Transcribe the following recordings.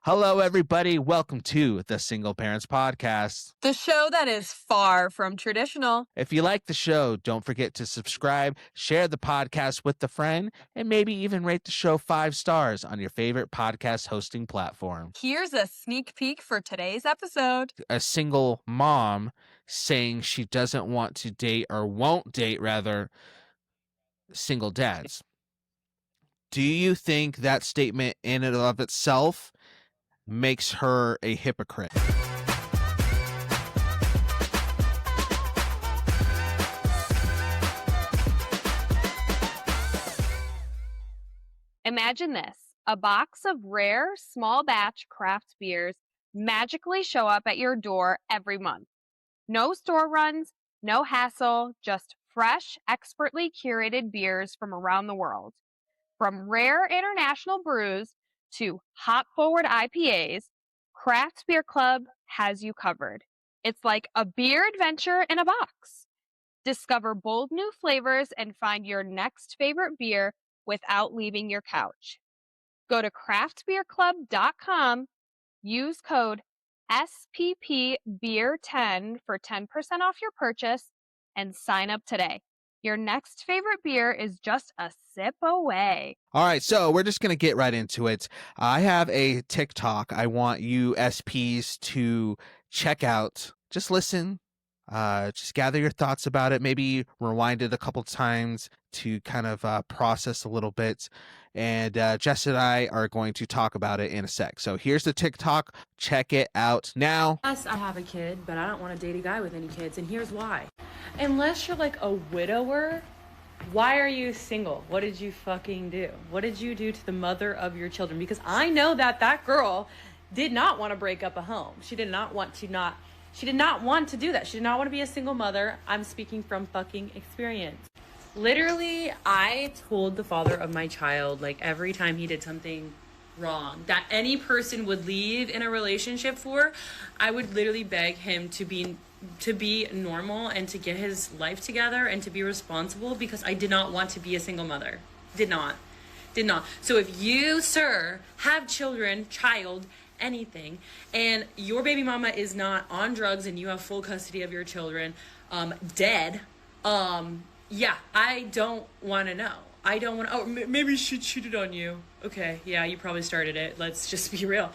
Hello, everybody. Welcome to the Single Parents Podcast. The show that is far from traditional. If you like the show, don't forget to subscribe, share the podcast with a friend, and maybe even rate the show 5 stars on your favorite podcast hosting platform. Here's a sneak peek for today's episode. A single mom saying she doesn't want to date, or won't date, rather, single dads. Do you think that statement in and of itself makes her a hypocrite? Imagine this. A box of rare, small batch craft beers magically show up at your door every month. No store runs, no hassle, just fresh, expertly curated beers from around the world. From rare international brews to hop-forward IPAs, Craft Beer Club has you covered. It's like a beer adventure in a box. Discover bold new flavors and find your next favorite beer without leaving your couch. Go to craftbeerclub.com, use code SPPBeer10 for 10% off your purchase, and sign up today. Your next favorite beer is just a sip away. All right, so we're just going to get right into it. I have a TikTok I want you SPs to check out. Just listen. Just gather your thoughts about it. Maybe rewind it a couple times to kind of process a little bit. And Jess and I are going to talk about it in a sec. So here's the TikTok. Check it out now. Yes, I have a kid, but I don't want to date a guy with any kids, and here's why. Unless you're like a widower, why are you single? What did you fucking do? What did you do to the mother of your children? Because I know that girl did not want to break up a home. She did not want to do that. She did not want to be a single mother. I'm speaking from fucking experience. Literally, I told the father of my child, like, every time he did something wrong that any person would leave in a relationship for, I would literally beg him to be normal and to get his life together and to be responsible, because I did not want to be a single mother. Did not. So if you, sir, have child, anything, and your baby mama is not on drugs and you have full custody of your children, dead, yeah, I don't want to know. I don't want to, maybe she cheated on you. Okay, yeah, you probably started it. Let's just be real.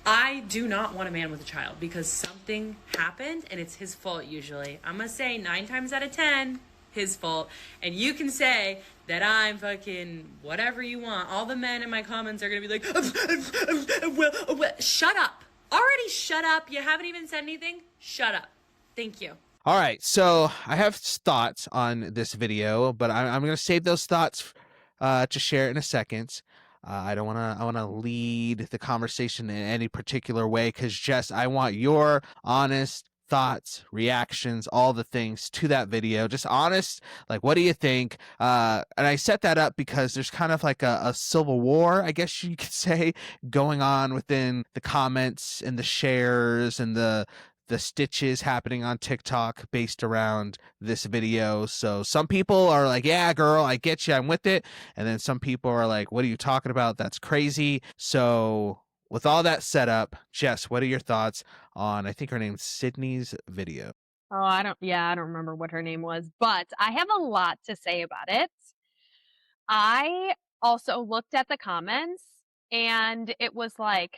I do not want a man with a child because something happened and it's his fault usually. I'm going to say 9 times out of 10, his fault. And you can say that I'm fucking whatever you want. All the men in my comments are going to be like, well, shut up. Already shut up. You haven't even said anything. Shut up. Thank you. All right, so I have thoughts on this video, but I'm going to save those thoughts to share in a second. I want to lead the conversation in any particular way, because Jess, I want your honest thoughts, reactions, all the things to that video. Just honest, like, what do you think? And I set that up because there's kind of like a civil war, I guess you could say, going on within the comments and the shares and the stitches happening on TikTok based around this video. So some people are like, yeah, girl, I get you, I'm with it. And then some people are like, what are you talking about? That's crazy. So with all that set up, Jess, what are your thoughts on, I think her name's Sydney's video? Oh, I don't remember what her name was, but I have a lot to say about it. I also looked at the comments and it was like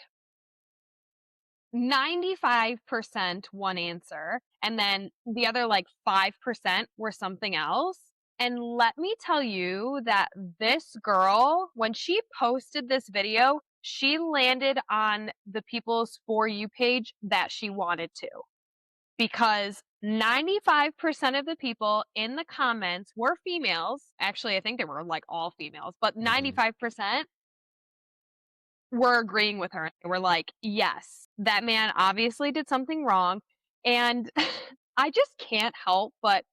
95% one answer, and then the other like 5% were something else. And let me tell you that this girl, when she posted this video, she landed on the people's For You page that she wanted to, because 95% of the people in the comments were females. Actually, I think they were like all females, but 95% were agreeing with her. They were like, yes, that man obviously did something wrong. And I just can't help but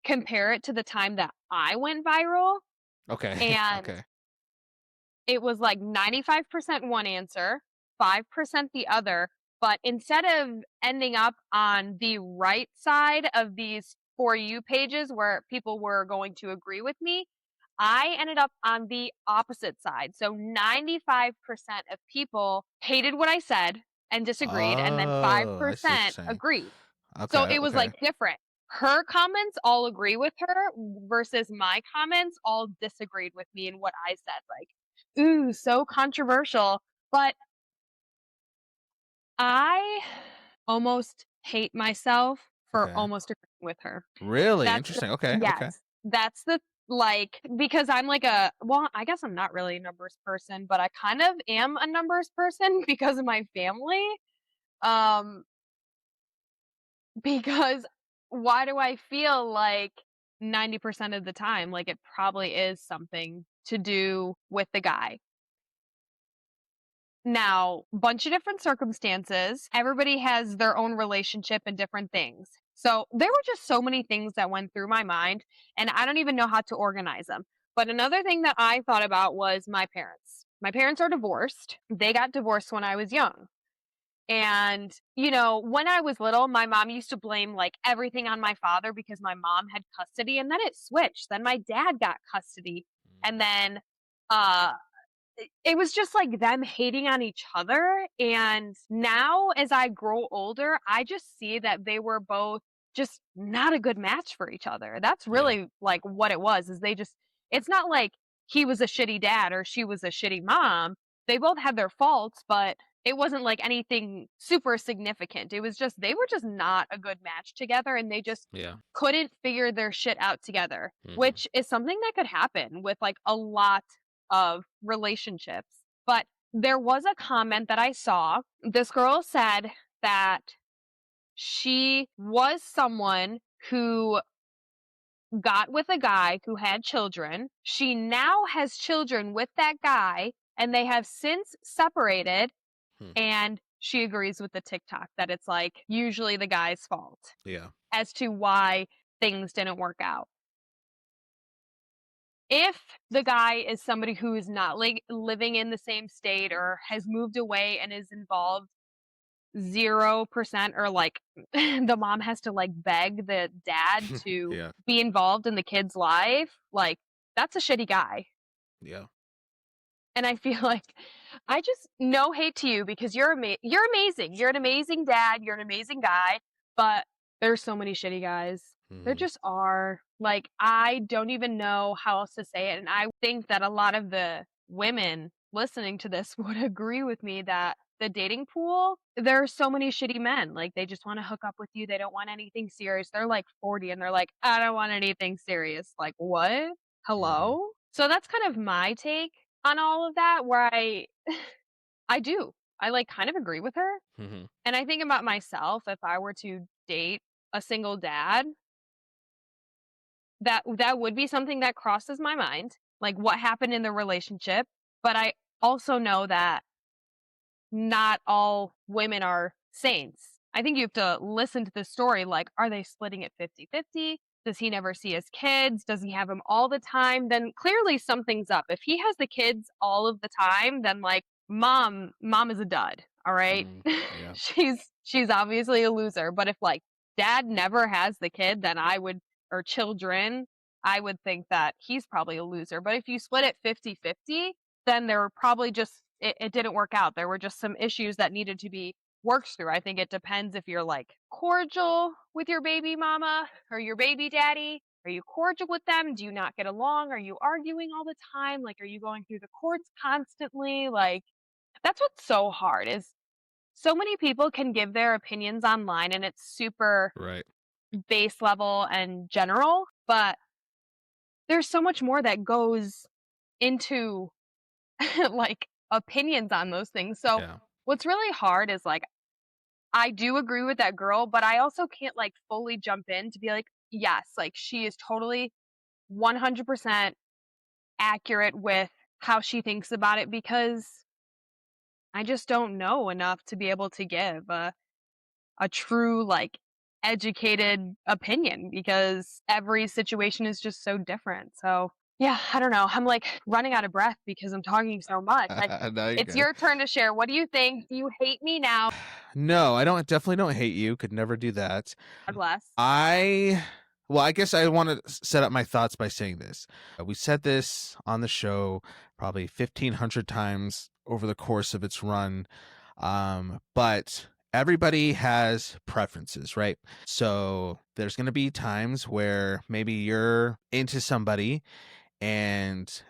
compare it to the time that I went viral. Okay. And okay. It was like 95% one answer, 5% the other. But instead of ending up on the right side of these For You pages where people were going to agree with me, I ended up on the opposite side. So 95% of people hated what I said and disagreed, and then Oh, I see what you're 5% saying. agreed. So Okay, it was okay. like different. Her comments all agree with her versus my comments all disagreed with me and what I said. Like, ooh, so controversial. But I almost hate myself for Okay. almost agreeing with her. Really That's the interesting. Okay, okay. yes. That's the like because I'm like a well, I guess I'm not really a numbers person, but I kind of am a numbers person because of my family. Um because why do I feel like 90% of the time like it probably is something to do with the guy? Now, bunch of different circumstances. Everybody has their own relationship and different things. So there were just so many things that went through my mind, and I don't even know how to organize them. But another thing that I thought about was my parents. My parents are divorced. They got divorced when I was young. And, when I was little, my mom used to blame like everything on my father because my mom had custody, and then it switched. Then my dad got custody. And then uh it was just like them hating on each other. And now, as I grow older, I just see that they were both just not a good match for each other. That's Yeah. really like what it was, is it's not like he was a shitty dad or she was a shitty mom. They both had their faults, but it wasn't like anything super significant. It was just, they were just not a good match together, and they just Yeah. couldn't figure their shit out together, Mhm. which is something that could happen with like a lot of relationships. But there was a comment that I saw. This girl said that she was someone who got with a guy who had children. She now has children with that guy, and they have since separated. Hmm. And she agrees with the TikTok that it's like usually the guy's fault Yeah. as to why things didn't work out. If the guy is somebody who is not like living in the same state or has moved away and is involved 0%, or like the mom has to like beg the dad to Yeah. be involved in the kid's life, like that's a shitty guy. Yeah. And I feel like I just no hate to you because you're amazing. You're an amazing dad, you're an amazing guy, but there's so many shitty guys. There Mhm. just are. Like, I don't even know how else to say it, and I think that a lot of the women listening to this would agree with me that the dating pool, there are so many shitty men. Like, they just wanna hook up with you, they don't want anything serious. They're, like, 40 and they're like, "I don't want anything serious." Like, "What? Mhm. Hello?" So that's kind of my take on all of that, where I do. I, like, kind of agree with her, Mhm. and I think about myself, if I were to date a single dad, that would be something that crosses my mind, like, what happened in the relationship, but I also know that not all women are saints. I think you have to listen to the story, like, are they splitting it 50-50? Does he never see his kids? Does he have them all the time? Then clearly something's up. If he has the kids all of the time, then like mom is a dud, all right? Mm. Yeah. She's obviously a loser. But if like dad never has the kid, then I would or children, I would think that he's probably a loser. But if you split it 50-50, then there were probably just it didn't work out. There were just some issues that needed to be worked through. I think it depends if you're like cordial with your baby mama or your baby daddy. Are you cordial with them? Do you not get along? Are you arguing all the time? Like, are you going through the courts constantly? Like, that's what's so hard is so many people can give their opinions online and it's super Right. base level and general, but there's so much more that goes into like opinions on those things. So Yeah. what's really hard is like I do agree with that girl, but I also can't like fully jump in to be like, yes, like she is totally 100% accurate with how she thinks about it because I just don't know enough to be able to give a true like educated opinion because every situation is just so different. So yeah, I don't know. I'm like running out of breath because I'm talking so much. No, you're It's good. your turn to share. What do you think? Do you hate me now? No, I definitely don't hate you. Could never do that. God bless. I Well, I guess I want to set up my thoughts by saying this. We said this on the show probably 1,500 times over the course of its run. But everybody has preferences, right? So there's going to be times where maybe you're into somebody and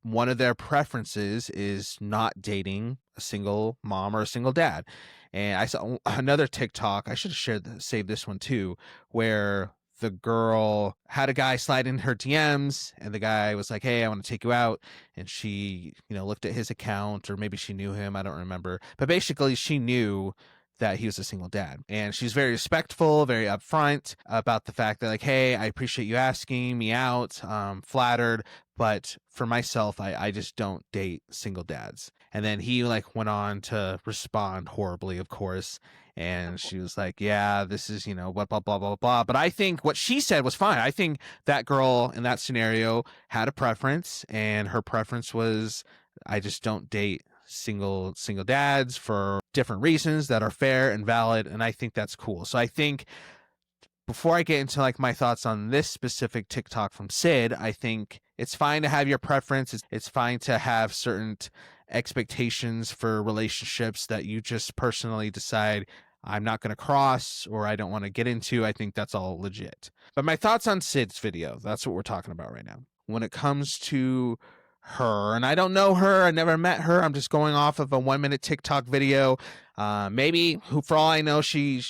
one of their preferences is not dating a single mom or a single dad. And I saw another TikTok, I should have saved this one too, where the girl had a guy slide in her DMs and the guy was like, "Hey, I want to take you out." And she, looked at his account, or maybe she knew him, I don't remember. But basically she knew that he was a single dad. And she's very respectful, very upfront about the fact that, like, "Hey, I appreciate you asking me out. Flattered. But for myself, I just don't date single dads." And then he went on to respond horribly, of course. And she was like, "Yeah, this is, what, blah, blah, blah, blah." But I think what she said was fine. I think that girl in that scenario had a preference, and her preference was, "I just don't date single dads for different reasons that are fair and valid." And I think that's cool. So I think before I get into my thoughts on this specific TikTok from Sid, I think it's fine to have your preference. It's fine to have certain expectations for relationships that you just personally decide, "I'm not going to cross," or "I don't want to get into." I think that's all legit. But my thoughts on Sid's video, that's what we're talking about right now. When it comes to her, and I don't know her, I never met her, I'm just going off of a 1-minute TikTok video. Maybe, for all I know, she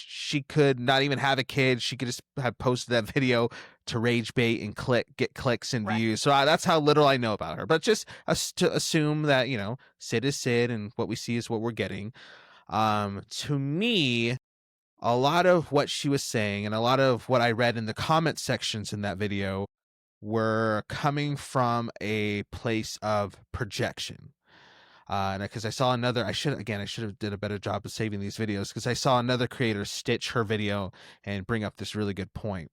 could not even have a kid. She could just have posted that video to rage bait and get clicks and views. So that's how little I know about her. But just to assume that, Sid is Sid and what we see is what we're getting. To me, a lot of what she was saying and a lot of what I read in the comment sections in that video were coming from a place of projection. And because I saw another, I should have did a better job of saving these videos, because I saw another creator stitch her video and bring up this really good point.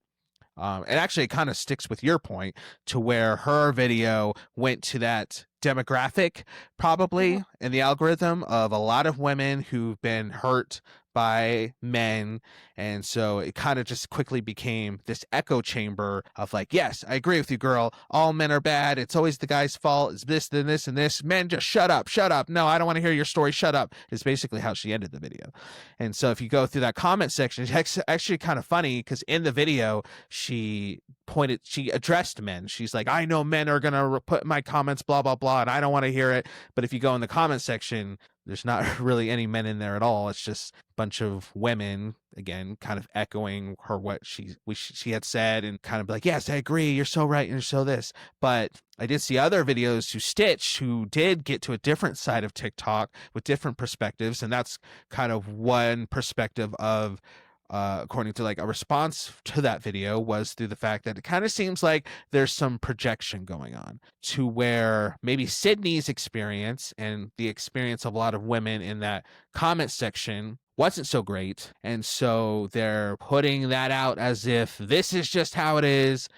And actually it kind of sticks with your point, to where her video went to that demographic probably in the algorithm of a lot of women who've been hurt by men. And so it kind of just quickly became this echo chamber of "Yes, I agree with you, girl. All men are bad. It's always the guy's fault. It's this, then this, and this. Men, just shut up. Shut up. No, I don't want to hear your story. Shut up," is basically how she ended the video. And so if you go through that comment section, it's actually kind of funny, because in the video, she addressed men. She's like, "I know men are going to put my comments, blah, blah, blah, and I don't want to hear it." But if you go in the comment section, there's not really any men in there at all. It's just a bunch of women, again, kind of echoing her, what she had said, and kind of "Yes, I agree. You're so right. You're so this." But I did see other videos who did get to a different side of TikTok with different perspectives. And that's kind of one perspective of, according to a response to that video, was through the fact that it kind of seems like there's some projection going on, to where maybe Sydney's experience and the experience of a lot of women in that comment section wasn't so great. And so they're putting that out as if this is just how it is.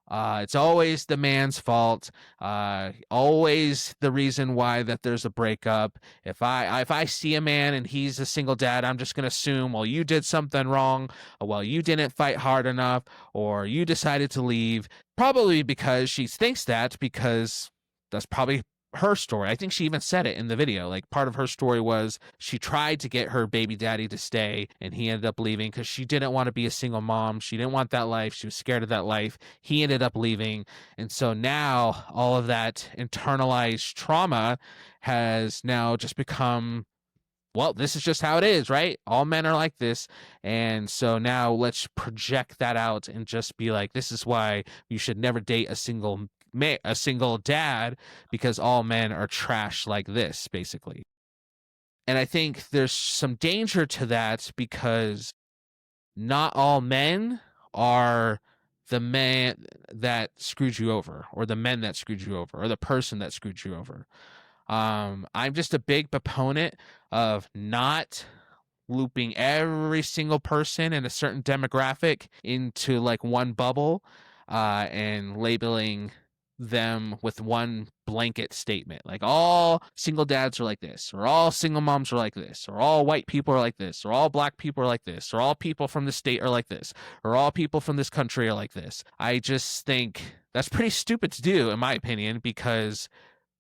It's always the man's fault. Always the reason why that there's a breakup. If I see a man and he's a single dad, I'm just gonna assume, well, you did something wrong, or, well, you didn't fight hard enough, or you decided to leave. Probably because she thinks that, because that's probably her story. I think she even said it in the video. Part of her story was she tried to get her baby daddy to stay, and he ended up leaving because she didn't want to be a single mom. She didn't want that life. She was scared of that life. He ended up leaving. And so now all of that internalized trauma has now just become, well, this is just how it is, right? All men are like this. And so now let's project that out and just be like, this is why you should never date a single dad, because all men are trash like this, basically. And I think there's some danger to that, because not all men are the man that screwed you over, or the men that screwed you over, or the person that screwed you over. I'm just a big proponent of not looping every single person in a certain demographic into one bubble, and labeling them with one blanket statement, like all single dads are like this, or all single moms are like this, or all white people are like this, or all black people are like this, or all people from the state are like this, or all people from this country are like this. I just think that's pretty stupid to do, in my opinion, because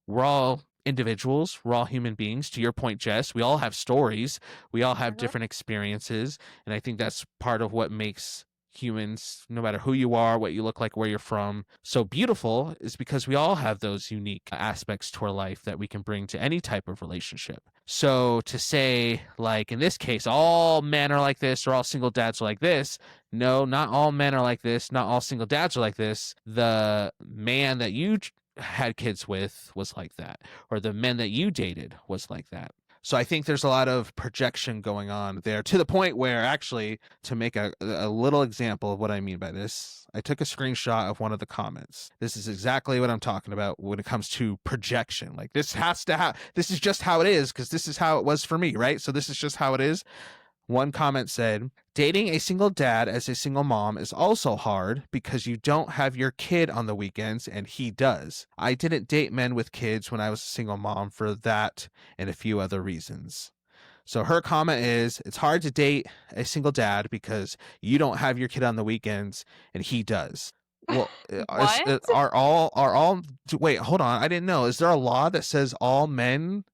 we're all individuals, we're all human beings. To your point, Jess, we all have stories, we all have different experiences, and I think that's part of what makes humans, no matter who you are, what you look like, where you're from, so beautiful, is because we all have those unique aspects to our life that we can bring to any type of relationship. So to say, like in this case, all men are like this or all single dads are like this, no, not all men are like this, not all single dads are like this. The man that you had kids with was like that, or the men that you dated was like that. So I think there's a lot of projection going on there, to the point where, actually, to make a little example of what I mean by this, I took a screenshot of one of the comments. This is exactly what I'm talking about when it comes to projection. Like, this has to have, this is just how it is, because this is how it was for me, right? So this is just how it is. One comment said, dating a single dad as a single mom is also hard because you don't have your kid on the weekends and he does. I didn't date men with kids when I was a single mom for that and a few other reasons. So her comment is, it's hard to date a single dad because you don't have your kid on the weekends and he does. Well, What? wait, hold on. I didn't know. Is there a law that says all men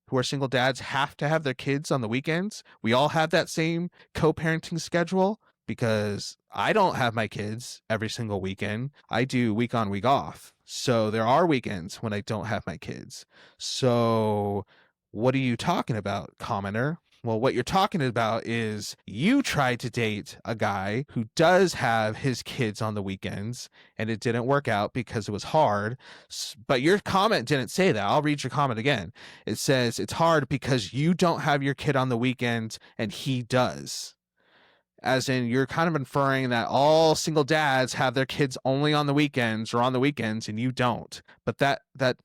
who are single dads have to have their kids on the weekends? We all have that same co-parenting schedule? Because I don't have my kids every single weekend. I do week on, week off. So there are weekends when I don't have my kids. So what are you talking about, commenter? Well, what you're talking about is you tried to date a guy who does have his kids on the weekends, and it didn't work out because it was hard. But your comment didn't say that. I'll read your comment again. It says it's hard because you don't have your kid on the weekends and he does. As in, you're kind of inferring that all single dads have their kids only on the weekends or on the weekends and you don't. But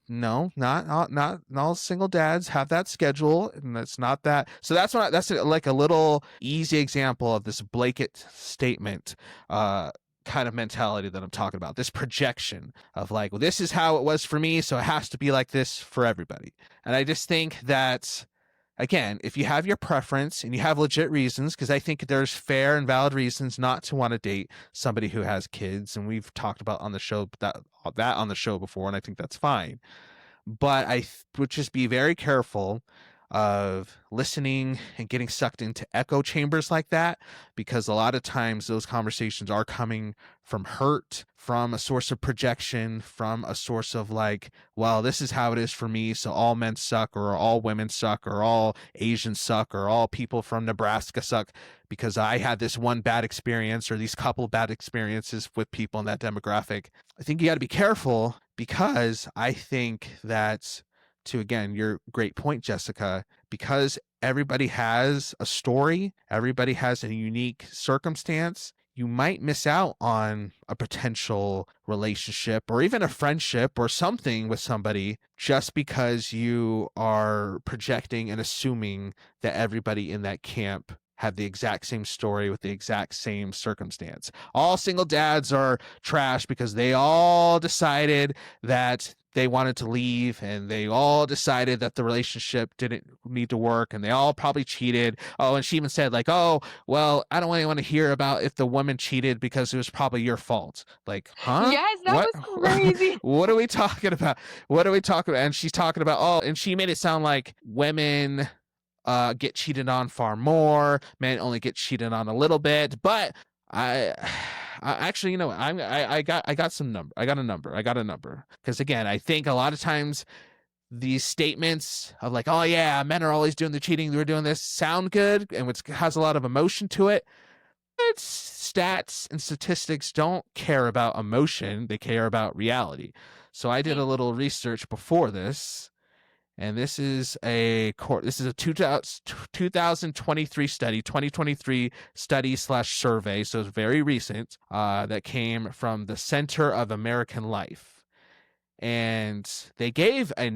no, not all single dads have that schedule, and that's not that. So that's like a little easy example of this blanket statement kind of mentality that I'm talking about. This projection of like, well, this is how it was for me, so it has to be like this for everybody. And I just think that, again, if you have your preference and you have legit reasons, because I think there's fair and valid reasons not to want to date somebody who has kids, and we've talked about on the show that on the show before, and I think that's fine. But I would just be very careful of listening and getting sucked into echo chambers like that, because a lot of times those conversations are coming from hurt, from a source of projection, from a source of like, well, this is how it is for me, so all men suck, or all women suck, or all Asians suck, or all people from Nebraska suck because I had this one bad experience or these couple bad experiences with people in that demographic. I think you got to be careful, because I think that, to again your great point, Jessica, because everybody has a story, everybody has a unique circumstance, you might miss out on a potential relationship or even a friendship or something with somebody just because you are projecting and assuming that everybody in that camp have the exact same story with the exact same circumstance. All single dads are trash because they all decided that they wanted to leave, and they all decided that the relationship didn't need to work, and they all probably cheated. Oh, and she even said like, oh, well, I don't really want to hear about if the woman cheated because it was probably your fault. Like, huh? Yes, that What? was crazy. What are we talking about? What are we talking about? And she's talking about, oh, and she made it sound like women get cheated on far more, men only get cheated on a little bit. But I actually, you know, I got a number. Because again, I think a lot of times these statements of like, oh yeah, men are always doing the cheating, we're doing this, sound good, and it has a lot of emotion to it. It's stats and statistics don't care about emotion, they care about reality. So I did a little research before this. And this is a 2023 study, 2023 study/survey, so it's very recent, that came from the Center of American Life. And they gave a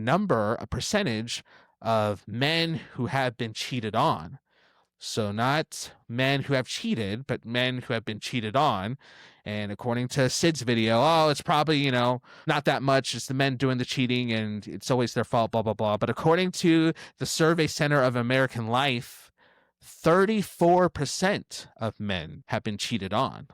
percentage of men who have been cheated on. So not men who have cheated, but men who have been cheated on. And according to Sid's video, oh, it's probably, not that much. It's the men doing the cheating and it's always their fault, blah, blah, blah. But according to the Survey Center of American Life, 34% of men have been cheated on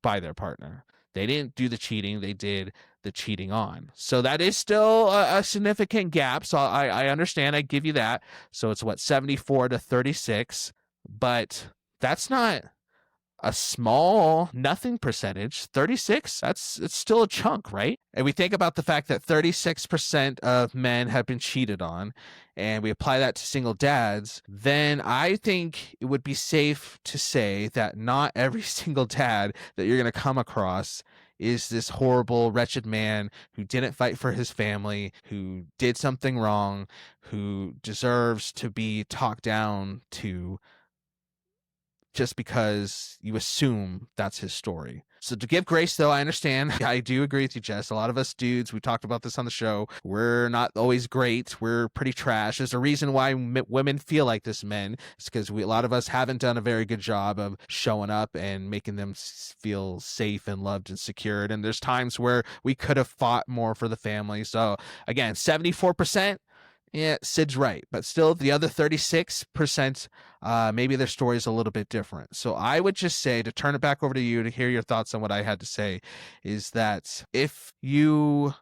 by their partner. They didn't do the cheating, they did the cheating on. So that is still a significant gap. So I understand, I give you that. So it's 74 to 36, but that's not a small nothing percentage. 36, it's still a chunk, right? And we think about the fact that 36% of men have been cheated on, and we apply that to single dads, then I think it would be safe to say that not every single dad that you're going to come across is this horrible, wretched man who didn't fight for his family, who did something wrong, who deserves to be talked down to just because you assume that's his story. So to give grace, though, I understand. I do agree with you, Jess. A lot of us dudes, we talked about this on the show, we're not always great. We're pretty trash. There's a reason why women feel like this men. It's because a lot of us haven't done a very good job of showing up and making them feel safe and loved and secured. And there's times where we could have fought more for the family. So again, 74%. Yeah, Sid's right. But still, the other 36%, maybe their story is a little bit different. So I would just say, to turn it back over to you to hear your thoughts on what I had to say, is that if you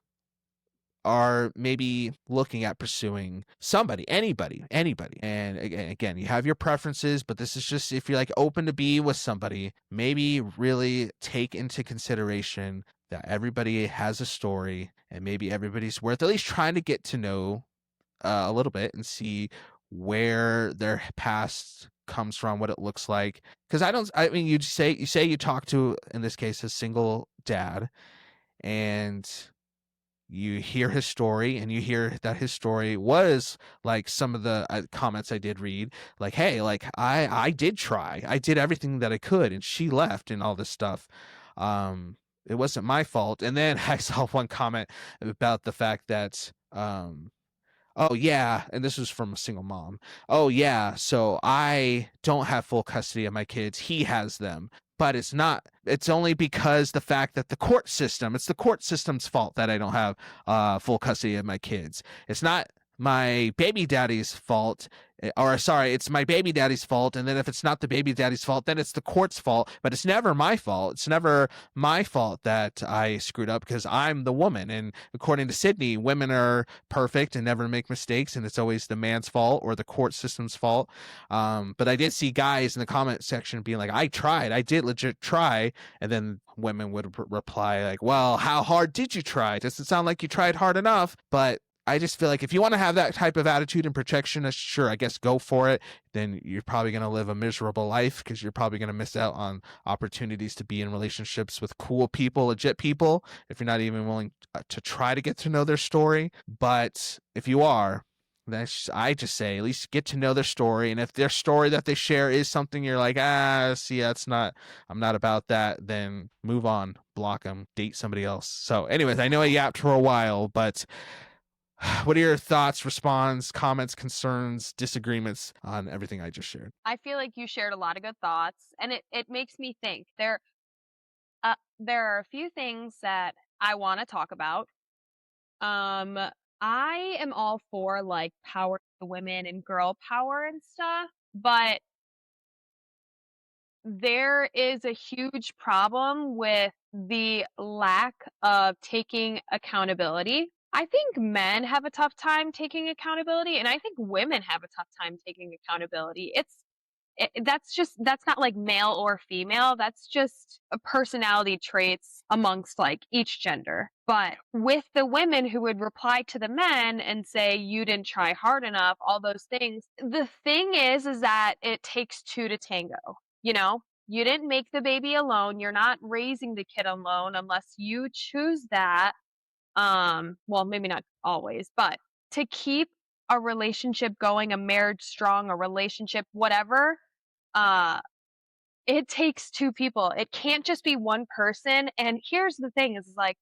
are maybe looking at pursuing somebody, anybody, and again, you have your preferences, but this is just if you're like open to be with somebody, maybe really take into consideration that everybody has a story and maybe everybody's worth at least trying to get to know a little bit and see where their past comes from, what it looks like. Because I mean, you say you talk to, in this case, a single dad, and you hear his story, and you hear that his story was like some of the comments I did read, like, hey, like I did try, I did everything that I could, and she left, and all this stuff. It wasn't my fault. And then I saw one comment about the fact that oh, yeah. And this was from a single mom. Oh, yeah. So I don't have full custody of my kids. He has them. But it's only because the fact that it's the court system's fault that I don't have full custody of my kids. It's not my baby daddy's fault. Or sorry, it's my baby daddy's fault. And then if it's not the baby daddy's fault, then it's the court's fault. But it's never my fault. It's never my fault that I screwed up because I'm the woman. And according to Sydney, women are perfect and never make mistakes. And it's always the man's fault or the court system's fault. But I did see guys in the comment section being like, I tried. I did legit try. And then women would reply like, well, how hard did you try? Doesn't sound like you tried hard enough. But I just feel like if you want to have that type of attitude and protection, sure, I guess go for it. Then you're probably going to live a miserable life because you're probably going to miss out on opportunities to be in relationships with cool people, legit people, if you're not even willing to try to get to know their story. But if you are, I just say at least get to know their story. And if their story that they share is something you're like, see, I'm not about that, then move on, block them, date somebody else. So anyways, I know I yapped for a while, but what are your thoughts, response, comments, concerns, disagreements on everything I just shared? I feel like you shared a lot of good thoughts, and it makes me think. There are a few things that I want to talk about. I am all for like power to women and girl power and stuff, but there is a huge problem with the lack of taking accountability. I think men have a tough time taking accountability, and I think women have a tough time taking accountability. That's not like male or female. That's just a personality traits amongst like each gender. But with the women who would reply to the men and say, you didn't try hard enough, all those things. The thing is that it takes two to tango. You know, you didn't make the baby alone. You're not raising the kid alone unless you choose that. Well, maybe not always, but to keep a relationship going, a marriage strong, a relationship, whatever, it takes two people. It can't just be one person. And here's the thing is like,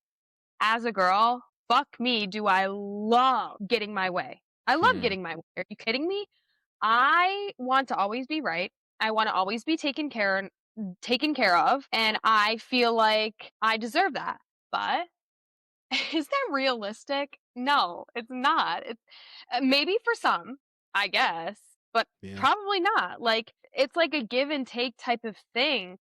as a girl, fuck me, do I love getting my way. I love getting my way. Are you kidding me? I want to always be right. I want to always be taken care of, and I feel like I deserve that. But is that realistic? No, it's not. It's maybe for some, I guess, but Yeah. probably not. Like it's like a give and take type of thing.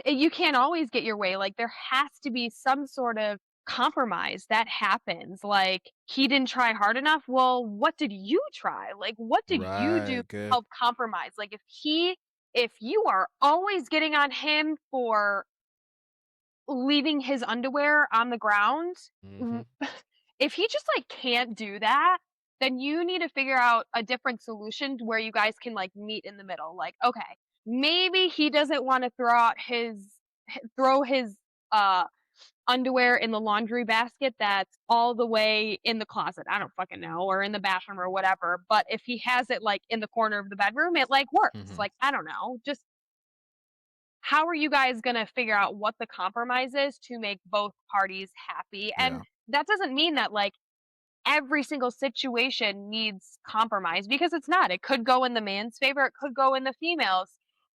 You can't always get your way. Like there has to be some sort of compromise that happens. Like he didn't try hard enough. Well, what did you try? Like what did you do to Right. Good. help compromise? Like if you are always getting on him for leaving his underwear on the ground, Hmm. if he just like can't do that, then you need to figure out a different solution to where you guys can like meet in the middle. Like, okay, maybe he doesn't want to throw his uh underwear in the laundry basket that's all the way in the closet. I don't fucking know, or in the bathroom or whatever. But if he has it like in the corner of the bedroom, it like works. Hmm. Like, I don't know. Just how are you guys going to figure out what the compromise is to make both parties happy? And Yeah. that doesn't mean that like every single situation needs compromise because it's not. It could go in the man's favor, it could go in the female's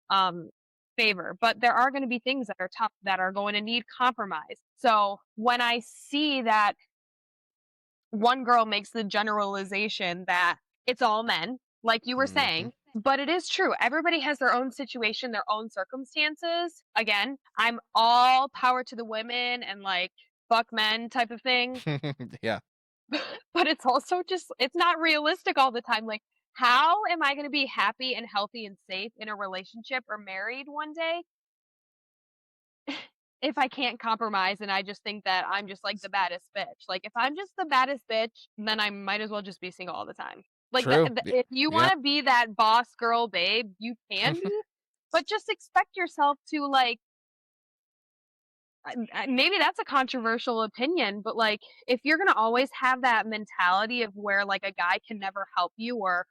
um favor, but there are going to be things that are tough that are going to need compromise. So when I see that one girl makes the generalization that it's all men, like you were Hmm. saying, but it is true. Everybody has their own situation, their own circumstances. Again, I'm all power to the women and like fuck men type of thing. Yeah. But it's also just it's not realistic all the time. Like, how am I gonna be happy and healthy and safe in a relationship or married one day if I can't compromise and I just think that I'm just like the baddest bitch? Like, if I'm just the baddest bitch, then I might as well just be single all the time. Like, True. if you Yeah. wanna be that boss girl babe, you can be, but just expect yourself to like maybe that's a controversial opinion, but like if you're gonna always have that mentality of where like a guy can never help you or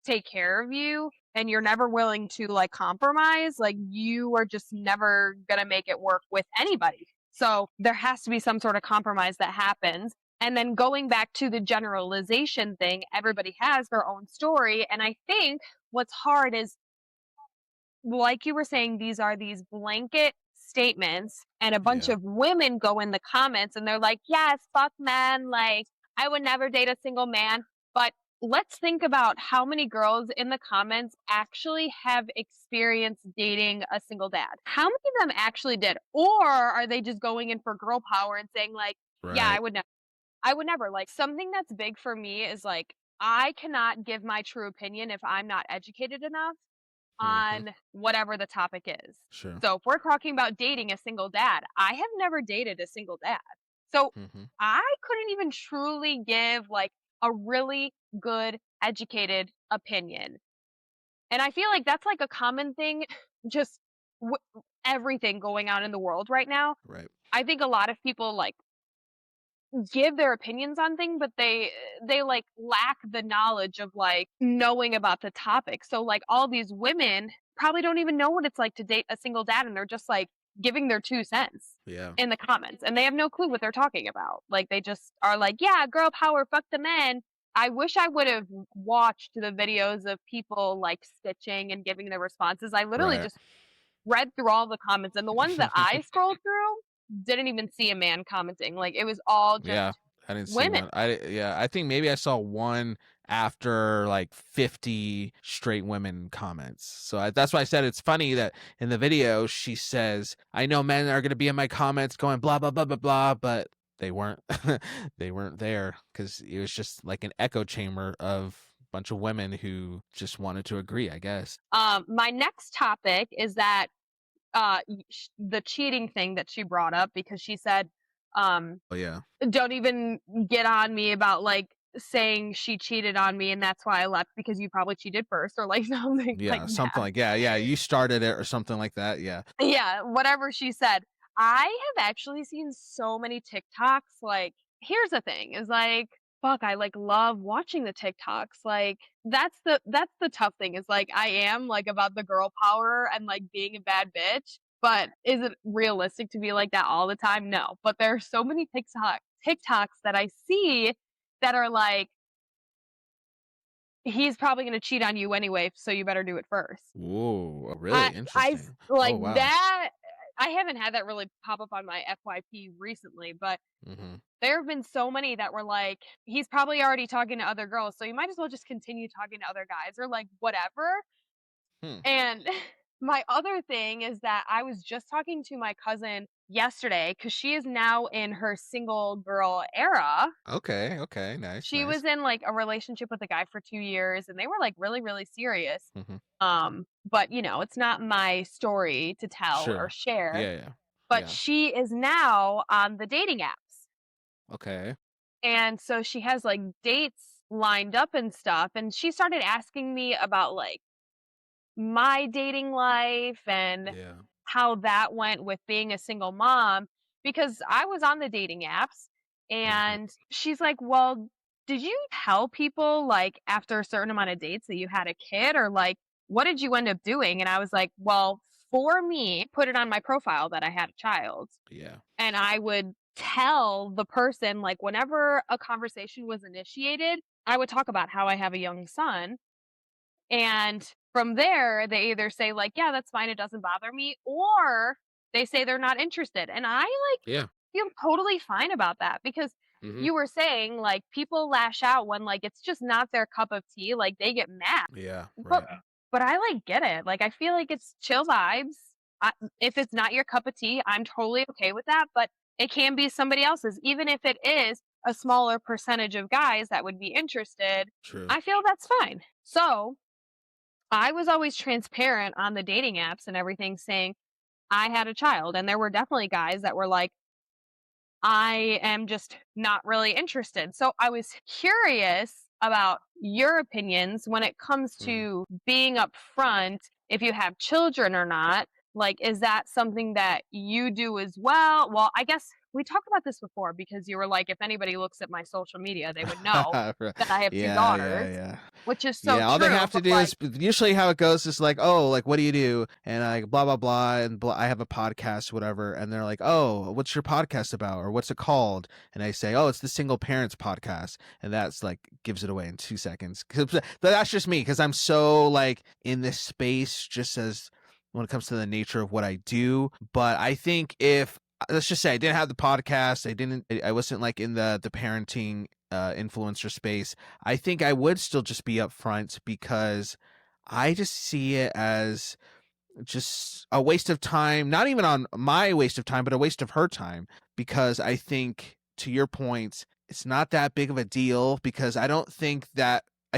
take care of you and you're never willing to like compromise, like you are just never gonna make it work with anybody. So there has to be some sort of compromise that happens. And then going back to the generalization thing, everybody has their own story. And I think what's hard is like you were saying, these are these blanket statements, and a bunch Yeah. of women go in the comments and they're like, yes, fuck men. Like, I would never date a single man. But let's think about how many girls in the comments actually have experienced dating a single dad. How many of them actually did? Or are they just going in for girl power and saying, like, yeah, Right. I would never. I would never. Like, something that's big for me is like, I cannot give my true opinion if I'm not educated enough Hmm. on whatever the topic is. Sure. So if we're talking about dating a single dad, I have never dated a single dad. So Hmm. I couldn't even truly give like a really good educated opinion. And I feel like that's like a common thing just everything going on in the world right now. Right. I think a lot of people like give their opinions on things, but they like lack the knowledge of like knowing about the topic. So like all these women probably don't even know what it's like to date a single dad, and they're just like giving their 2 cents Yeah. in the comments, and they have no clue what they're talking about. Like they just are like, yeah, girl power, fuck the men. I wish I would have watched the videos of people like stitching and giving their responses. I literally Right. just read through all the comments, and the ones that I scrolled through didn't even see a man commenting. Like it was all just Yeah, I didn't see women. one. I think maybe I saw one after like 50 straight women comments. So that's why I said it's funny that in the video she says, "I know men are going to be in my comments going blah blah blah blah blah," but they weren't. They weren't there because it was just like an echo chamber of a bunch of women who just wanted to agree, I guess. My next topic is that the cheating thing that she brought up because she said, um, Oh yeah. "Don't even get on me about like saying she cheated on me and that's why I left because you probably cheated first or like something like Yeah, something that." like yeah, you started it or something like that. Yeah. Yeah, whatever she said. I have actually seen so many TikToks. Like, here's the thing: is like, fuck, I like love watching the TikToks. Like, that's the tough thing. Is like, I am like about the girl power and like being a bad bitch. But is it realistic to be like that all the time? No. But there are so many TikToks that I see that are like he's probably going to cheat on you anyway, so you better do it first. Whoa, I really I interesting. Oh like wow. that. I haven't had that really pop up on my FYP recently, but Mm-hmm. there have been so many that were like, he's probably already talking to other girls, so you might as well just continue talking to other guys or like whatever. Hmm. And my other thing is that I was just talking to my cousin yesterday because she is now in her single girl era. Okay. Okay. Nice. She Nice. was in like a relationship with a guy for 2 years and they were like really, really serious. Mm-hmm. But it's not my story to tell or Sure. share. Yeah. Yeah. But Yeah. she is now on the dating apps. Okay. And so she has like dates lined up and stuff. And she started asking me about like my dating life and Yeah. how that went with being a single mom because I was on the dating apps Mm-hmm. and she's like, "Well, did you tell people like after a certain amount of dates that you had a kid or like what did you end up doing?" And I was like, "Well, for me, put it on my profile that I had a child." Yeah. And I would tell the person like whenever a conversation was initiated, I would talk about how I have a young son and from there, they either say like, "Yeah, that's fine, it doesn't bother me," or they say they're not interested. And I like Yeah. feel totally fine about that because Mm-hmm. you were saying like people lash out when like it's just not their cup of tea, like they get mad. Yeah. But Right. but I like get it. Like I feel like it's chill vibes. If it's not your cup of tea, I'm totally okay with that, but it can be somebody else's even if it is a smaller percentage of guys that would be interested. True. I feel that's fine. So, I was always transparent on the dating apps and everything saying I had a child, and there were definitely guys that were like, "I am just not really interested." So I was curious about your opinions when it comes Mm. to being upfront, if you have children or not. Like, is that something that you do as well? Well, I guess we talked about this before because you were like, if anybody looks at my social media, they would know Right. that I have two Yeah. Yeah. daughters, Yeah. which is so Yeah, all they true. have to But do like, is usually how it goes is like, oh, like what do you do? And like blah blah blah, and blah, I have a podcast, whatever. And they're like, oh, what's your podcast about, or what's it called? And I say, oh, it's the Single Parents Podcast, and that's like gives it away in 2 seconds. 'Cause that's just me because I'm so like in this space, just as when it comes to the nature of what I do. But I think if let's just say I didn't have the podcast, I wasn't like in the parenting influencer space. I think I would still just be upfront because I just see it as just a waste of time, not even on my waste of time, but a waste of her time. Because I think, to your point, it's not that big of a deal because I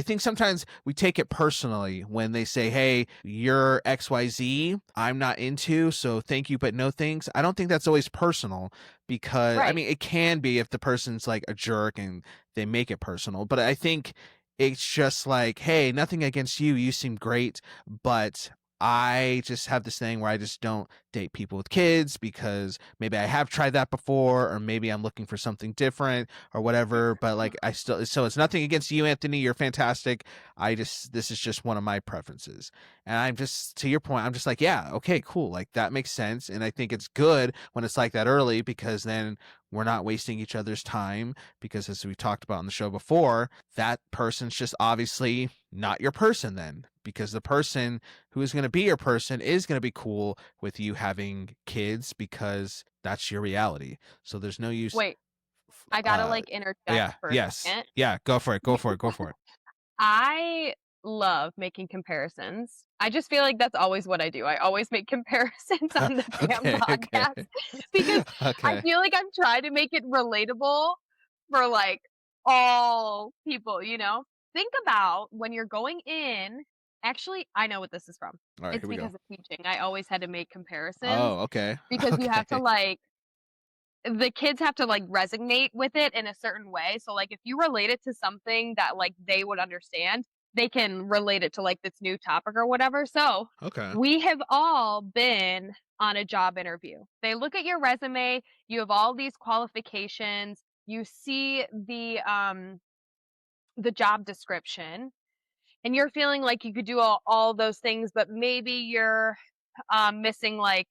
think sometimes we take it personally when they say, hey, you're XYZ, I'm not into, so thank you, but no thanks. I don't think that's always personal because, I right. mean, it can be if the person's like a jerk and they make it personal, but I think it's just like, hey, nothing against you. You seem great, but I just have this thing where I just don't date people with kids because maybe I have tried that before, or maybe I'm looking for something different or whatever. But like, so it's nothing against you, Anthony. You're fantastic. This is just one of my preferences. And I'm just, to your point, I'm just like, yeah, okay, cool. Like that makes sense. And I think it's good when it's like that early because then we're not wasting each other's time because as we talked about on the show before, that person's just obviously not your person then because the person who is going to be your person is going to be cool with you having kids because that's your reality. So there's no use. Wait, I gotta like interject Yeah. for a Yes. second. Yeah. Go for it. Go for it. Go for it. I love making comparisons. I just feel like that's always what I do. I always make comparisons on the damn Okay. Okay. podcast because I Okay. feel like I'm trying to make it relatable for like all people, you know? Think about when you're going in. Actually, I know what this is from. All right. It's Here we go. because of teaching. I always had to make comparisons Oh, okay. because you have to Okay. like the kids have to like resonate with it in a certain way. So like if you relate it to something that like they would understand, they can relate it to like this new topic or whatever. So Okay. we have all been on a job interview. They look at your resume, you have all these qualifications, you see the job description, and you're feeling like you could do all those things, but maybe you're missing like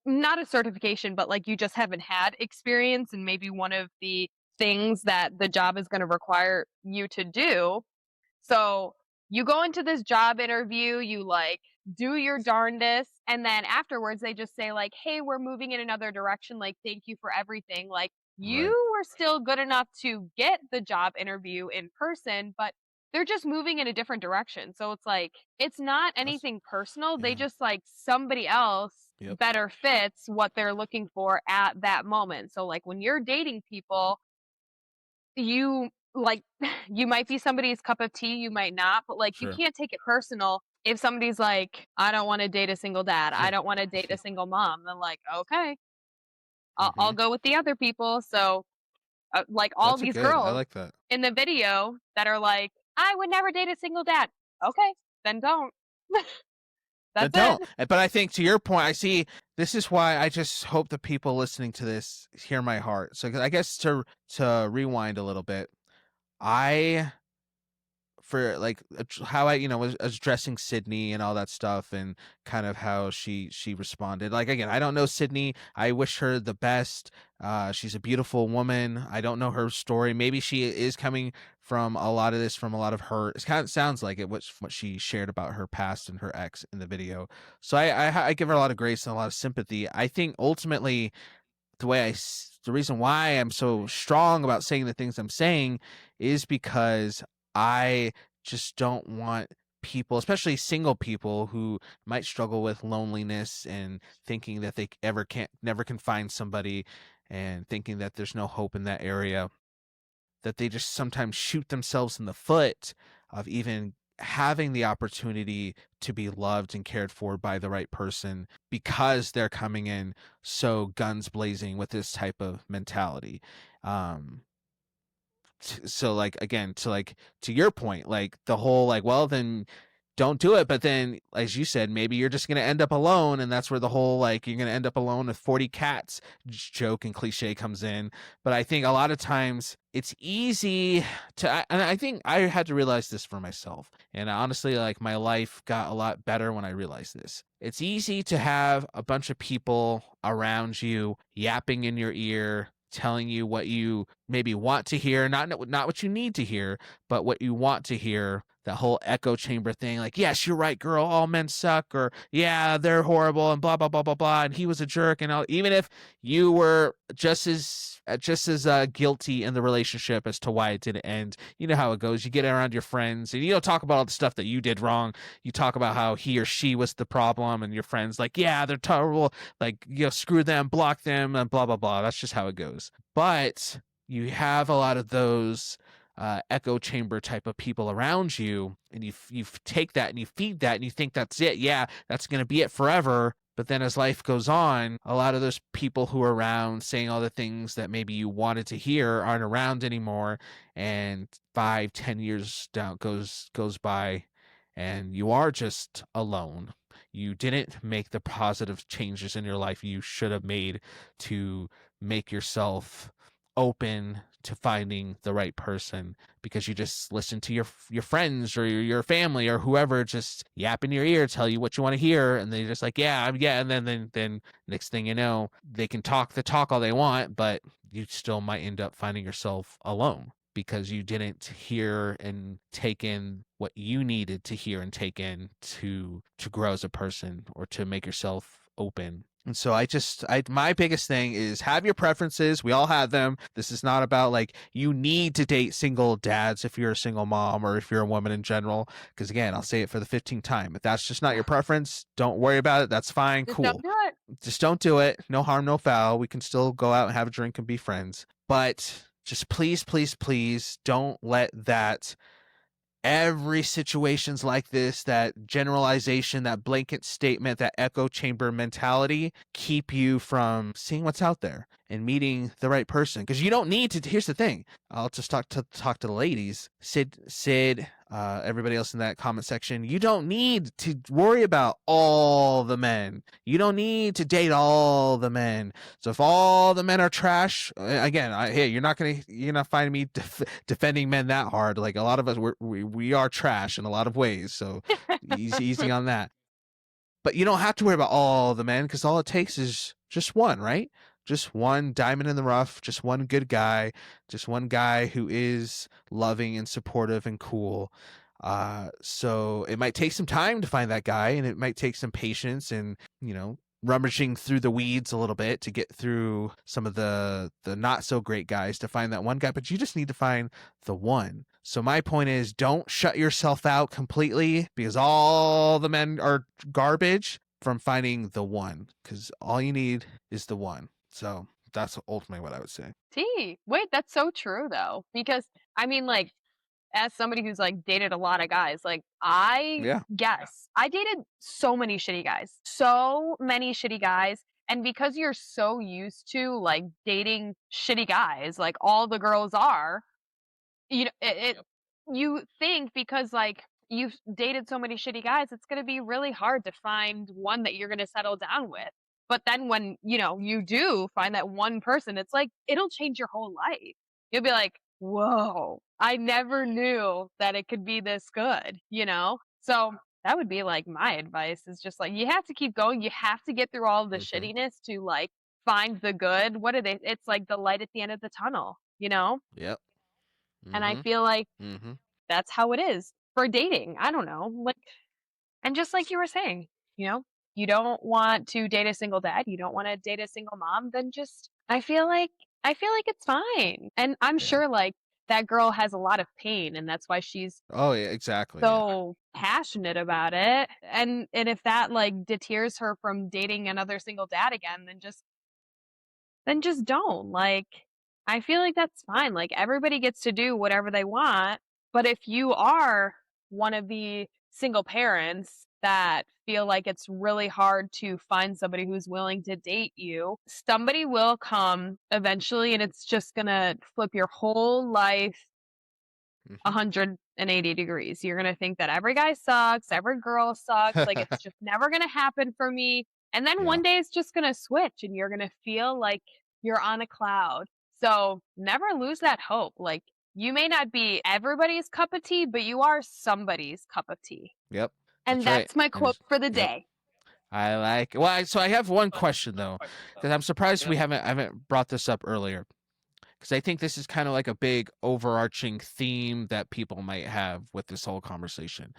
not a certification, but like you just haven't had experience and maybe one of the things that the job is going to require you to do. So you go into this job interview, you like do your darndest, and then afterwards they just say like, "Hey, we're moving in another direction. Like, thank you for everything." Like, you Right. were still good enough to get the job interview in person, but they're just moving in a different direction. So it's like it's not That's anything personal. They yeah. just like somebody else Yep. better fits what they're looking for at that moment. So like when you're dating people, you like you might be somebody's cup of tea, you might not, but like you Sure. can't take it personal if somebody's like, I don't want to date a single dad, I don't want to date a single mom. Then like, okay, I'll Hmm. go with the other people. So like all That's a these good. I girls like that. in the video that are like, I would never date a single dad. Okay, then don't. Then That's don't. it. But I think to your point, I see this is why I just hope the people listening to this hear my heart. So 'cause I guess to rewind a little bit, I for like how I was addressing Sydney and all that stuff and kind of how she responded. Like again, I don't know Sydney. I wish her the best. She's a beautiful woman. I don't know her story. Maybe she is coming from a lot of this from a lot of her. It kind of sounds like it what she shared about her past and her ex in the video. So I give her a lot of grace and a lot of sympathy. I think ultimately the reason why I'm so strong about saying the things I'm saying is because I just don't want people, especially single people who might struggle with loneliness and thinking that they never can find somebody and thinking that there's no hope in that area, that they just sometimes shoot themselves in the foot of even having the opportunity to be loved and cared for by the right person because they're coming in so guns blazing with this type of mentality. Um, so like again to your point, like the whole like, well then don't do it, but then as you said, maybe you're just going to end up alone, and that's where the whole like you're going to end up alone with 40 cats joke and cliche comes in. But I think a lot of times it's easy and I think I had to realize this for myself, and honestly like my life got a lot better when I realized this. It's easy to have a bunch of people around you yapping in your ear, telling you what you maybe want to hear, not what you need to hear, but what you want to hear. That whole echo chamber thing, like, yes, you're right, girl, all men suck, or yeah, they're horrible, and blah blah blah blah blah, and he was a jerk, and all. Even if you were just as guilty in the relationship as to why it didn't end, you know how it goes. You get around your friends, and you don't talk about all the stuff that you did wrong. You talk about how he or she was the problem, and your friends like, yeah, they're terrible, like screw them, block them, and blah blah blah. That's just how it goes. But you have a lot of those echo chamber type of people around you, and you take that and you feed that and you think that's it. Yeah, that's going to be it forever. But then as life goes on, a lot of those people who are around saying all the things that maybe you wanted to hear aren't around anymore, and 5-10 years down goes by, and you are just alone. You didn't make the positive changes in your life you should have made to make yourself open to finding the right person, because you just listen to your friends or your family or whoever just yap in your ear, tell you what you want to hear, and they're just like, yeah, and then next thing you know, they can talk the talk all they want, but you still might end up finding yourself alone because you didn't hear and take in what you needed to hear and take in to grow as a person or to make yourself open. And so my biggest thing is have your preferences. We all have them. This is not about like you need to date single dads if you're a single mom or if you're a woman in general. Because again, I'll say it for the 15th time. If that's just not your preference, don't worry about it. That's fine. Just Cool. don't do it. Just don't do it. No harm, no foul. We can still go out and have a drink and be friends. But just please, please, please don't let that every situation's like this, that generalization, that blanket statement, that echo chamber mentality keep you from seeing what's out there and meeting the right person. Because you don't need to. Here's the thing. I'll just talk to the ladies. Sid, everybody else in that comment section. You don't need to worry about all the men. You don't need to date all the men. So if all the men are trash, again, hey, you're not finding me defending men that hard. Like a lot of us, we are trash in a lot of ways. So easy on that. But you don't have to worry about all the men, because all it takes is just one, right? Just one diamond in the rough, just one good guy, just one guy who is loving and supportive and cool. So it might take some time to find that guy, and it might take some patience and, rummaging through the weeds a little bit to get through some of the not so great guys to find that one guy, but you just need to find the one. So my point is, don't shut yourself out completely because all the men are garbage from finding the one, because all you need is the one. So that's ultimately what I would say. Wait, that's so true though. Because I mean, like, as somebody who's like dated a lot of guys, like Yeah. I dated so many shitty guys. So many shitty guys. And because you're so used to like dating shitty guys, like all the girls are, you think because like you've dated so many shitty guys, it's going to be really hard to find one that you're going to settle down with. But then when, you do find that one person, it's like it'll change your whole life. You'll be like, whoa, I never knew that it could be this good, So that would be like my advice is just like you have to keep going. You have to get through all the shittiness to like find the good. What are they? It's like the light at the end of the tunnel, Yep. And I feel like that's how it is for dating. I don't know. Like, and just like you were saying, you don't want to date a single dad, you don't want to date a single mom, then just I feel like it's fine. And I'm sure like that girl has a lot of pain and that's why she's Oh yeah, exactly. so passionate about it. And if that like deters her from dating another single dad again, then just don't. Like, I feel like that's fine. Like, everybody gets to do whatever they want. But if you are one of the single parents that feel like it's really hard to find somebody who's willing to date you, somebody will come eventually and it's just going to flip your whole life 180 degrees. You're going to think that every guy sucks, every girl sucks, like it's just never going to happen for me. And then one day it's just going to switch and you're going to feel like you're on a cloud. So never lose that hope. Like you may not be everybody's cup of tea, but you are somebody's cup of tea. Yep. And that's my quote for the day. I like. Well, so I have one question though, because I'm surprised I haven't brought this up earlier. Because I think this is kind of like a big overarching theme that people might have with this whole conversation.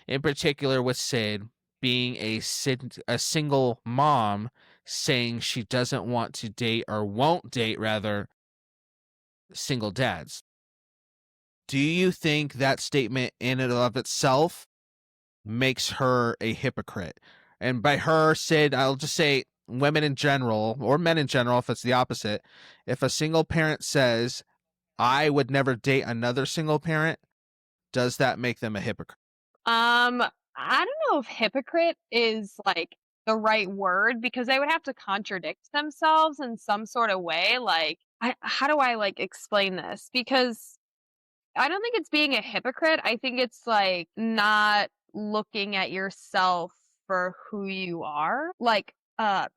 In particular, with Sid being a single mom saying she doesn't want to date or won't date, rather, single dads. Do you think that statement in and of itself makes her a hypocrite? And by her, Sid, I'll just say women in general, or men in general, if it's the opposite. If a single parent says, I would never date another single parent, does that make them a hypocrite? I don't know if hypocrite is like the right word because they would have to contradict themselves in some sort of way. Like, how do I like explain this? Because I don't think it's being a hypocrite. I think it's like not looking at yourself for who you are. Like, not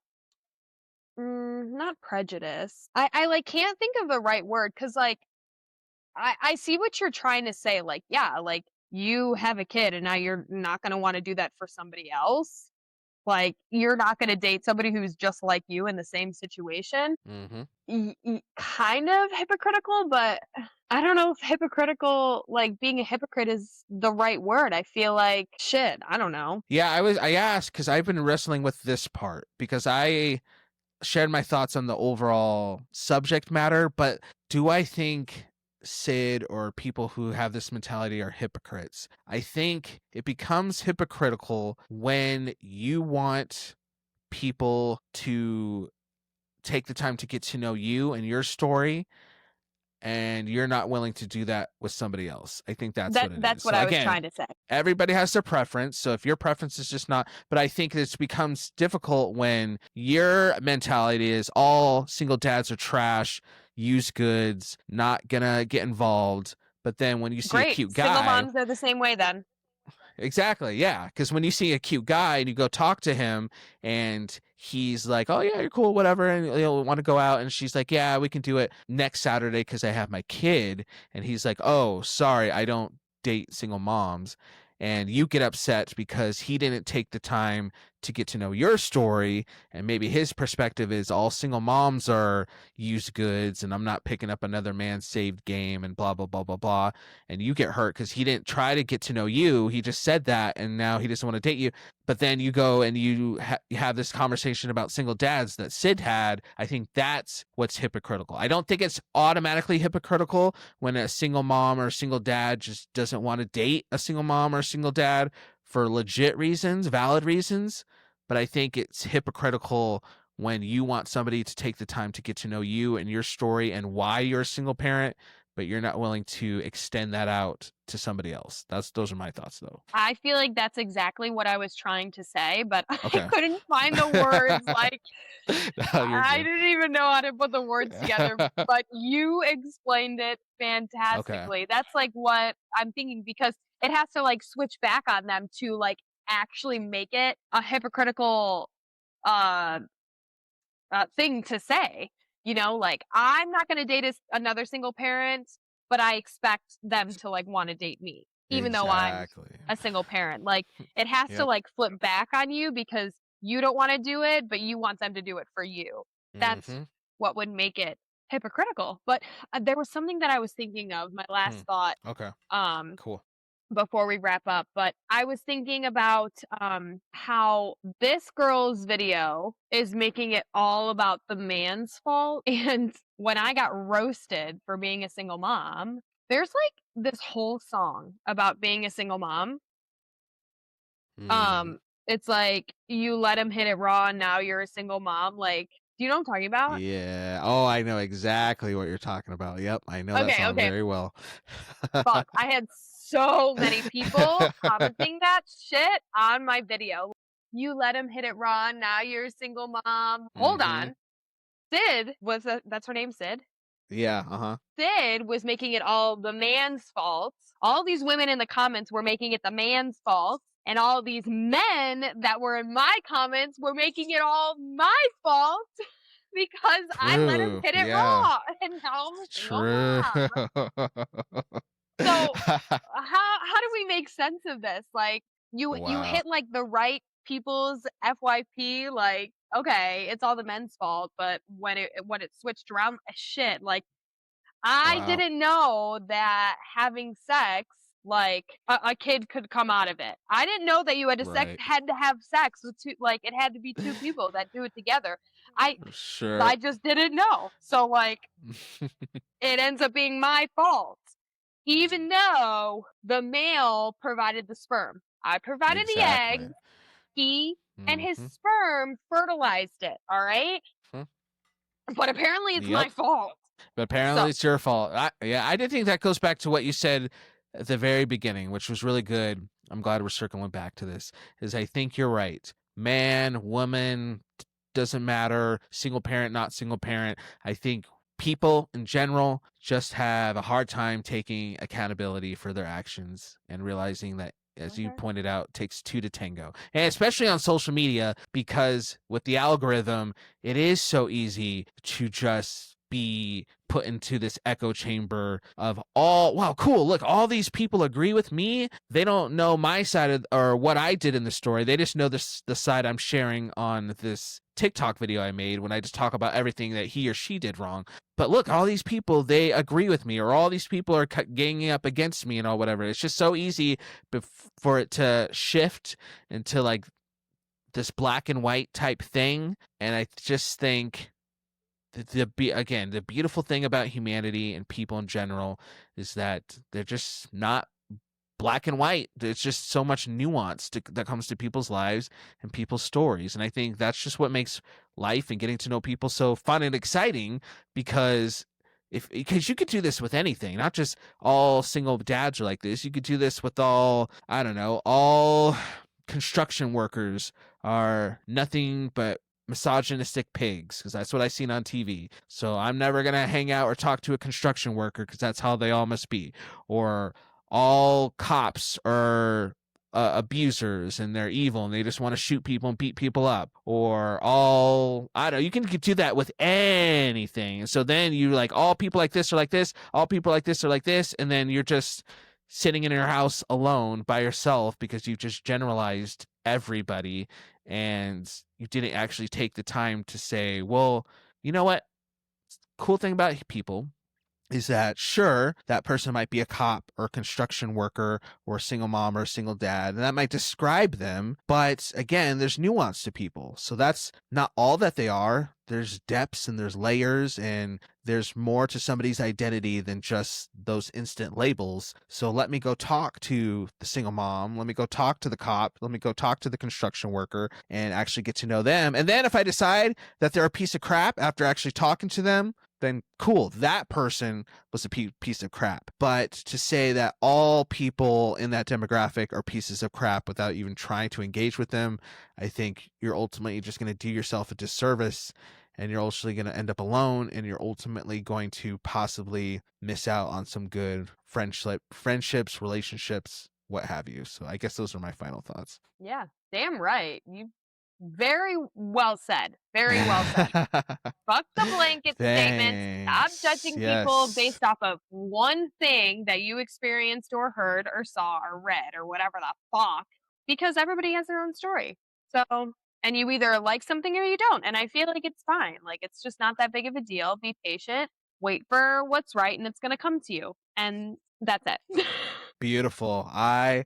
prejudice. I like can't think of the right word because like I see what you're trying to say. Like, yeah, like you have a kid and now you're not going to want to do that for somebody else. Like, you're not going to date somebody who's just like you in the same situation. Kind of hypocritical, but I don't know if hypocritical, like being a hypocrite is the right word. I feel like shit. I don't know. Yeah, I asked because I've been wrestling with this part because I shared my thoughts on the overall subject matter, but do I think Sid or people who have this mentality are hypocrites? I think it becomes hypocritical when you want people to take the time to get to know you and your story, and you're not willing to do that with somebody else. I think that's what it is. That's what I was trying to say. Everybody has their preference. So if your preference is just not, but I think this becomes difficult when your mentality is all single dads are trash, used goods, not gonna get involved. But then when you see a cute guy, single moms are the same way then. Exactly, yeah. Because when you see a cute guy and you go talk to him and he's like, oh, yeah, you're cool, whatever, and you'll want to go out, and she's like, yeah, we can do it next Saturday because I have my kid. And he's like, oh, sorry, I don't date single moms. And you get upset because he didn't take the time to get to know your story, and maybe his perspective is all single moms are used goods and I'm not picking up another man's saved game and blah blah blah blah blah, and you get hurt because he didn't try to get to know you, he just said that and now he doesn't want to date you. But then you go and you have this conversation about single dads that Sid had. I think that's what's hypocritical. I don't think it's automatically hypocritical when a single mom or a single dad just doesn't want to date a single mom or a single dad for legit reasons, valid reasons. But I think it's hypocritical when you want somebody to take the time to get to know you and your story and why you're a single parent, but you're not willing to extend that out to somebody else. Those are my thoughts, though. I feel like that's exactly what I was trying to say, but Okay. I couldn't find the words. Like, No, you're I good. didn't even know how to put the words together, but you explained it fantastically. That's like what I'm thinking, because it has to like switch back on them to like actually make it a hypocritical thing to say. You know, like, I'm not going to date another single parent, but I expect them to like want to date me, even though I'm Exactly. a single parent. Like, it has to Yep. like flip back on you because you don't want to do it, but you want them to do it for you. That's Mhm. what would make it hypocritical. But there was something that I was thinking of, my last thought, Okay. Cool. before we wrap up, but I was thinking about how this girl's video is making it all about the man's fault. And when I got roasted for being a single mom, there's like this whole song about being a single mom. Mm. It's like, you let him hit it raw and now you're a single mom. Like, do you know what I'm talking about? Yeah. Oh, I know exactly what you're talking about. Yep, I know that Okay, song okay. very well. Fuck, I had so many people commenting that shit on my video. You let him hit it raw, now you're a single mom. Hold on. Sid that's her name, Sid? Yeah. Uh-huh. Sid was making it all the man's fault. All these women in the comments were making it the man's fault. And all these men that were in my comments were making it all my fault because I let him True. hit it Yeah. raw. And now I'm a single True. mom. So how do we make sense of this? Like, you Wow. hit like the right people's FYP, like, okay, it's all the men's fault, but when it switched around, shit, like, I Wow. didn't know that having sex, like, a kid could come out of it. I didn't know that you had to Right. have sex with two, like, it had to be two people that do it together. Sure. I just didn't know. So like, it ends up being my fault. Even though the male provided the sperm. I provided the Exactly. egg. He and his Mhm. sperm fertilized it, all right? Mhm. But apparently it's my Yep. fault. But apparently So it's your fault. I did think that goes back to what you said at the very beginning, which was really good. I'm glad we're circling back to this. Is I think you're right. Man, woman, doesn't matter. Single parent, not single parent. I think people in general just have a hard time taking accountability for their actions and realizing that, as you Okay. pointed out, it takes two to tango. And especially on social media, because with the algorithm, it is so easy to just be put into this echo chamber of all, wow, cool, look, all these people agree with me. They don't know my side of, or what I did in the story. They just know the side I'm sharing on this TikTok video I made when I just talk about everything that he or she did wrong. But look, all these people, they agree with me, or all these people are ganging up against me and all whatever. It's just so easy for it to shift into like this black and white type thing. And I just think the beautiful thing about humanity and people in general is that they're just not black and white. There's just so much nuance that comes to people's lives and people's stories. And I think that's just what makes life and getting to know people so fun and exciting, because you could do this with anything, not just all single dads are like this. You could do this with all construction workers are nothing but misogynistic pigs, because that's what I've seen on TV. So I'm never going to hang out or talk to a construction worker because that's how they all must be. Or all cops are abusers and they're evil and they just want to shoot people and beat people up. Or all, I don't know, you can do that with anything. And so then you like, all people like this are like this, all people like this are like this, and then you're just sitting in your house alone by yourself because you just generalized everybody, and you didn't actually take the time to say, well, you know what? Cool thing about people is that sure, that person might be a cop or a construction worker or a single mom or a single dad, and that might describe them. But again, there's nuance to people. So that's not all that they are. There's depths and there's layers and there's more to somebody's identity than just those instant labels. So let me go talk to the single mom. Let me go talk to the cop. Let me go talk to the construction worker and actually get to know them. And then if I decide that they're a piece of crap after actually talking to them, then cool, that person was a piece of crap. But to say that all people in that demographic are pieces of crap without even trying to engage with them, I think you're ultimately just going to do yourself a disservice, and you're ultimately going to end up alone, and you're ultimately going to possibly miss out on some good friendships, relationships, what have you. So I guess those are my final thoughts. Yeah, damn right. You very well said. Very well said. Fuck the blanket statements. Stop judging people based off of one thing that you experienced or heard or saw or read or whatever the fuck, because everybody has their own story. So, and you either like something or you don't. And I feel like it's fine. Like, it's just not that big of a deal. Be patient, wait for what's right, and it's going to come to you. And that's it. Beautiful. I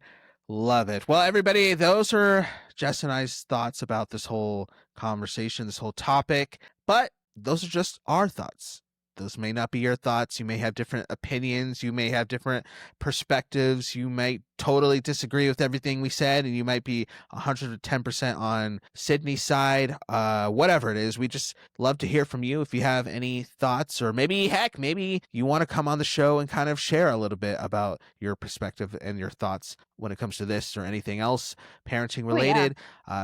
love it. Well, everybody, those are Jess and I's thoughts about this whole conversation, this whole topic, but those are just our thoughts. Those may not be your thoughts. You may have different opinions. You may have different perspectives. You might totally disagree with everything we said, and you might be 110% on Sydney's side. Whatever it is, we just love to hear from you. If you have any thoughts, or maybe, heck, maybe you want to come on the show and kind of share a little bit about your perspective and your thoughts when it comes to this or anything else parenting related,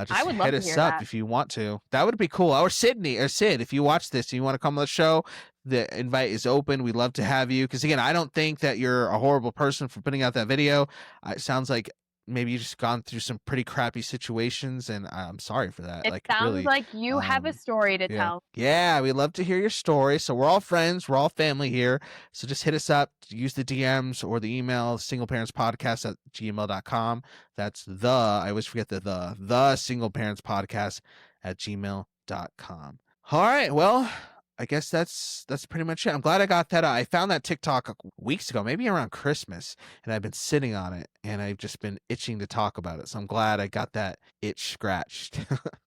just hit us up if you want to. That would be cool. Or Sydney or Sid, if you watch this and you want to come on the show, the invite is open. We'd love to have you. Because again, I don't think that you're a horrible person for putting out that video. It sounds like maybe you just gone through some pretty crappy situations, and I'm sorry for that. It sounds like you have a story to tell. Yeah, we'd love to hear your story. So we're all friends, we're all family here. So just hit us up, use the DMs or the email, singleparentspodcast@gmail.com. That's I always forget the singleparentspodcast@gmail.com. All right, well, I guess that's pretty much it. I'm glad I got that. I found that TikTok weeks ago, maybe around Christmas, and I've been sitting on it, and I've just been itching to talk about it. So I'm glad I got that itch scratched.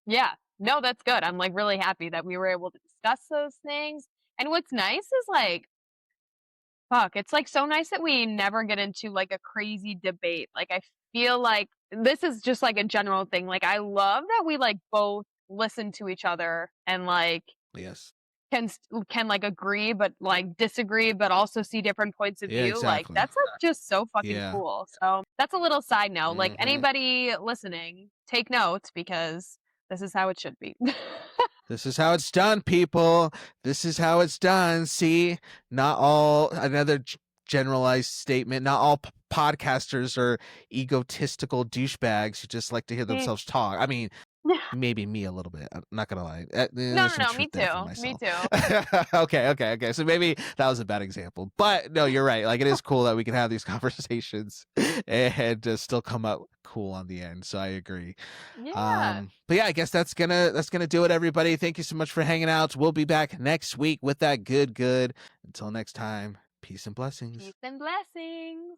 Yeah, no, that's good. I'm like really happy that we were able to discuss those things. And what's nice is like, fuck, it's like so nice that we never get into like a crazy debate. Like, I feel like this is just like a general thing. Like, I love that we like both listen to each other and like, yes, can like agree but like disagree but also see different points of view. Exactly. Like, that's like just so fucking cool. So that's a little side note. Like, anybody listening, take notes, because this is how it should be. This is how it's done, people. This is how it's done. See, not all, another generalized statement, not all podcasters are egotistical douchebags who just like to hear themselves talk. I mean, maybe me a little bit. I'm not gonna lie. No, me too. Me too. Okay. So maybe that was a bad example, but no, you're right. Like, it is cool that we can have these conversations and still come up cool on the end. So I agree. Yeah. But yeah, I guess that's gonna do it, everybody. Thank you so much for hanging out. We'll be back next week with that good. Until next time, peace and blessings. Peace and blessings.